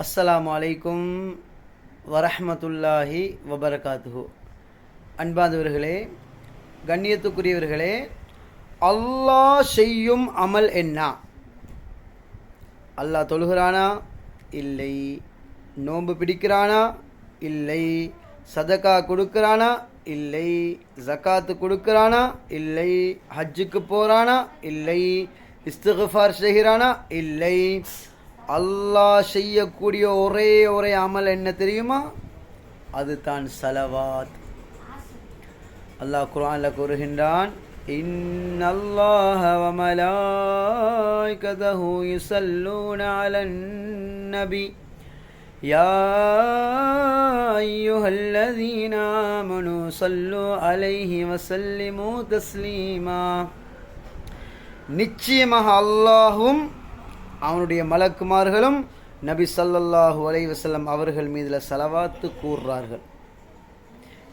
அஸ்ஸலாமு அலைக்கும் வரஹ்மத்துல்லாஹி வபரகாத்துஹு. அன்பாதவர்களே, கண்ணியத்துக்குரியவர்களே, அல்லாஹ் செய்யும் அமல் என்ன? அல்லாஹ் தொழுகிறானா? இல்லை. நோன்பு பிடிக்கிறானா? இல்லை. சதகா கொடுக்கிறானா? இல்லை. ஜகாத்து கொடுக்கிறானா? இல்லை. ஹஜ்ஜுக்கு போகிறானா? இல்லை. இஸ்திக்ஃபார் செய்கிறானா? இல்லை. அல்லாஹ் செய்யக்கூடிய ஒரே அமல் என்ன தெரியுமா? அது தான் ஸலவாத். அல்லாஹ் குர்ஆன்ல கூறுகின்றான், இன்னல்லாஹ வ மலாயிகதஹு யுஸல்லூன அலன் நபி யா அய்யுஹல்லதீன ஆமனூ ஸல்லூ அலைஹி வ ஸல்லிமூ தஸ்லீமா. நிச்சயமாக அல்லாஹ்வும் அவனுடைய மலக்குமார்களும் நபி ஸல்லல்லாஹு அலைஹி வஸல்லம் அவர்கள் மீதுல ஸலவாத்து கூறுறார்கள்.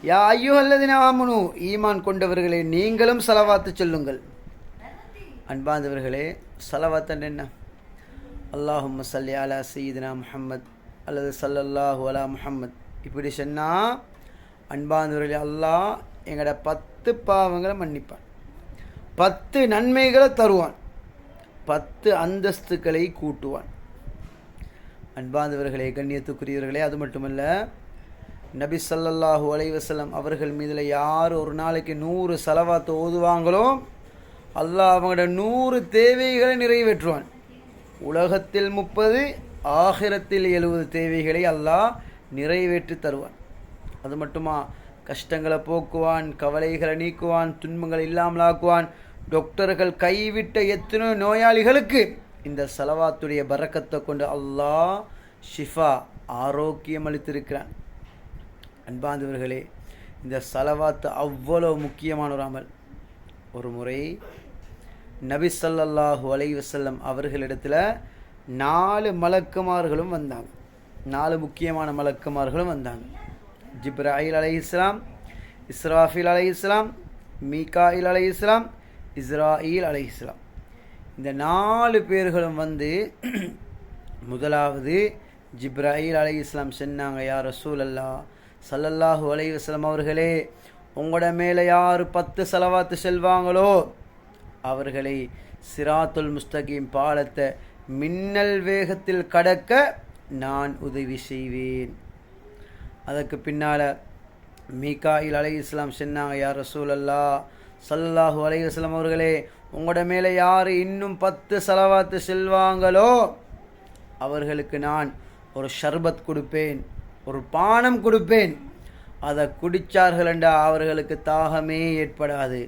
யா அய்யுஹல்லதீன ஆமனு, ஈமான் கொண்டவர்களே, நீங்களும் ஸலவாத்து சொல்லுங்கள். அன்பார்ந்தவர்களே, ஸலவாத் என்ன? அல்லாஹும்ம ஸல்லி அலா சய்யிதினா முஹம்மத் அல்லது ஸல்லல்லாஹு அலா முஹம்மத் இப்படி சொன்னால், அன்பார்ந்தவர்களே, அல்லாஹ் எங்களோட 10 பாவங்களை மன்னிப்பான், 10 நன்மைகளை தருவான், 10 அந்தஸ்துக்களை கூட்டுவான். அன்பார்ந்தவர்களே, கண்ணியத்துக்குரியவர்களே, அது மட்டுமல்ல, நபி ஸல்லல்லாஹு அலைஹி வஸல்லம் அவர்கள் மீதில் யார் ஒரு நாளைக்கு 100 ஸலவாத்து ஓதுவாங்களோ அல்லாஹ் அவங்களோட 100 தேவைகளை நிறைவேற்றுவான். உலகத்தில் 30, ஆகிரத்தில் 70 தேவைகளை அல்லாஹ் நிறைவேற்றி தருவான். அது மட்டுமா, கஷ்டங்களை போக்குவான், கவலைகளை நீக்குவான், துன்பங்களை இல்லாமலாக்குவான். டாக்டர்கள் கைவிட்ட எத்தனை நோயாளிகளுக்கு இந்த ஸலவாத்துடைய பரக்கத்தை கொண்டு அல்லாஹ் ஷிஃபா, ஆரோக்கியம் அளித்திருக்கிறான். அன்பார்ந்தவர்களே, இந்த ஸலவாத்து அவ்வளோ முக்கியமான ஒரு அமல். ஒரு முறை நபி ஸல்லல்லாஹு அலைஹி வஸல்லம் அவர்களிடத்தில் 4 மலக்குமார்களும் வந்தாங்க. 4 முக்கியமான மலக்குமார்களும் வந்தாங்க. ஜிப்ராயில் அலைஹிஸ்ஸலாம், இஸ்ராஃபில் அலைஹிஸ்ஸலாம், மீகாயில் அலைஹிஸ்ஸலாம், இஸ்ராயில் அலைஹிஸ்ஸலாம். இந்த 4 பேர்களும் வந்து முதலாவது ஜிப்ராயில் அலைஹிஸ்ஸலாம் சொன்னாங்க, யா ரசூலல்லாஹ் ஸல்லல்லாஹு அலைஹி வஸல்லம் அவர்களே, உங்களோட மேலே யார் 10 ஸலவாத்து செல்வாங்களோ அவர்களை சிராத்துல் முஸ்தகீம் பாலத்தை மின்னல் வேகத்தில் கடக்க நான் உதவி செய்வேன். அதற்கு பின்னால் மீகாயில் அலைஹிஸ்ஸலாம் சொன்னாங்க, யா ரசூலல்லாஹ் ஸல்லல்லாஹு அலைஹி வஸல்லம் அவர்களே, உங்களோட மேலே யார் இன்னும் 10 ஸலவாத்து செல்வாங்களோ அவர்களுக்கு நான் ஒரு ஷர்பத் கொடுப்பேன், ஒரு பானம் கொடுப்பேன். அதை குடித்தார்கள் என்றால் அவர்களுக்கு தாகமே ஏற்படாது.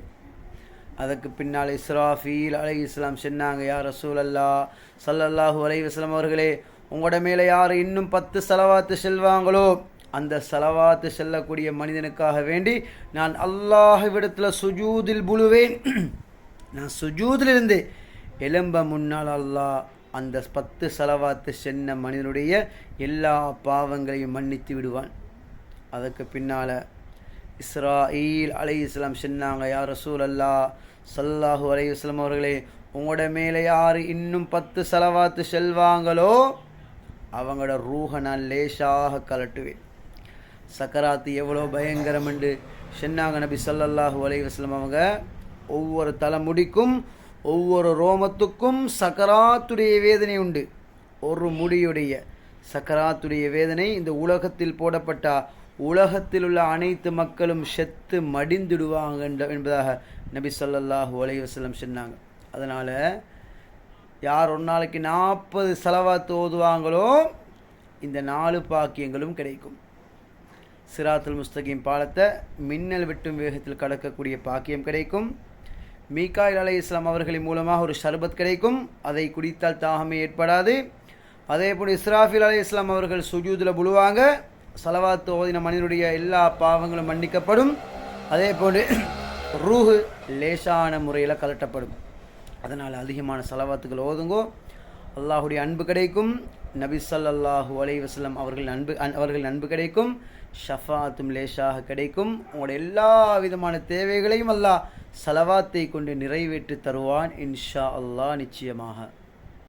அதற்கு பின்னால் இஸ்ராஃபீல் அலைஹிஸ்ஸலாம் சொன்னாங்க, யா ரசூலல்லாஹ் ஸல்லல்லாஹு அலைஹி வஸல்லம் அவர்களே, உங்களோட மேலே யார் இன்னும் 10 ஸலவாத்து செல்வாங்களோ அந்த ஸலவாத்து செல்லக்கூடிய மனிதனுக்காக வேண்டி நான் அல்லாஹ்விடத்தில் சுஜூதில் புழுவேன். நான் சுஜூதிலிருந்து எலும்ப முன்னால் அல்லாஹ் அந்த 10 ஸலவாத்து சென்ன மனிதனுடைய எல்லா பாவங்களையும் மன்னித்து விடுவான். அதற்கு பின்னால் இஸ்ராயில் அலைஹிஸ்ஸலாம் சொன்னாங்க, யா ரசூலல்லாஹ் ஸல்லல்லாஹு அலைஹி வஸல்லம் அவர்களே, உங்களோட மேலே யார் இன்னும் 10 ஸலவாத்து செல்வாங்களோ அவங்களோட ரூஹை நான் லேசாக கலட்டுவேன். சக்கராத்து எவ்வளோ பயங்கரம் என்று சொன்னாங்க நபி ஸல்லல்லாஹு அலைஹி வஸல்லம். அவங்க ஒவ்வொரு தலைமுடிக்கும் ஒவ்வொரு ரோமத்துக்கும் சக்கராத்துடைய வேதனை உண்டு. ஒரு முடியுடைய சக்கராத்துடைய வேதனை இந்த உலகத்தில் போடப்பட்ட உலகத்தில் உள்ள அனைத்து மக்களும் செத்து மடிந்துடுவாங்க என்பதாக நபி ஸல்லல்லாஹு அலைஹி வஸல்லம் சொன்னாங்க. அதனால் யார் ஒரு நாளைக்கு 40 ஸலவாத்து ஓதுவாங்களோ இந்த 4 பாக்கியங்களும் கிடைக்கும். சிராத்துல் முஸ்தகீம் பாலத்தை மின்னல் வெட்டும் வேகத்தில் கடக்கக்கூடிய பாக்கியம் கிடைக்கும். மீகாயில் அலைஹிஸ்ஸலாம் அவர்களின் மூலமாக ஒரு ஷர்பத் கிடைக்கும், அதை குடித்தால் தாகமே ஏற்படாது. அதே போல் இஸ்ராஃபில் அலைஹிஸ்ஸலாம் அவர்கள் சுஜூதில் புழுவாங்க, ஸலவாத்து ஓதின மனிதனுடைய எல்லா பாவங்களும் மன்னிக்கப்படும். அதே போல் ரூஹு லேசான முறையில் கலட்டப்படும். அதனால் அதிகமான ஸலவாத்துகள் ஓதுங்கோ, அல்லாஹுடைய அன்பு கிடைக்கும், நபி ஸல்லல்லாஹு அலைஹி வஸல்லம் அவர்களின் அன்பு கிடைக்கும், ஷஃபாத்தும் லேசாக கிடைக்கும். உங்களோட எல்லா விதமான தேவைகளையும் அல்லாஹ் ஸலவாத்தை கொண்டு நிறைவேற்றி தருவான் இன்ஷா அல்லாஹ் நிச்சயமாக.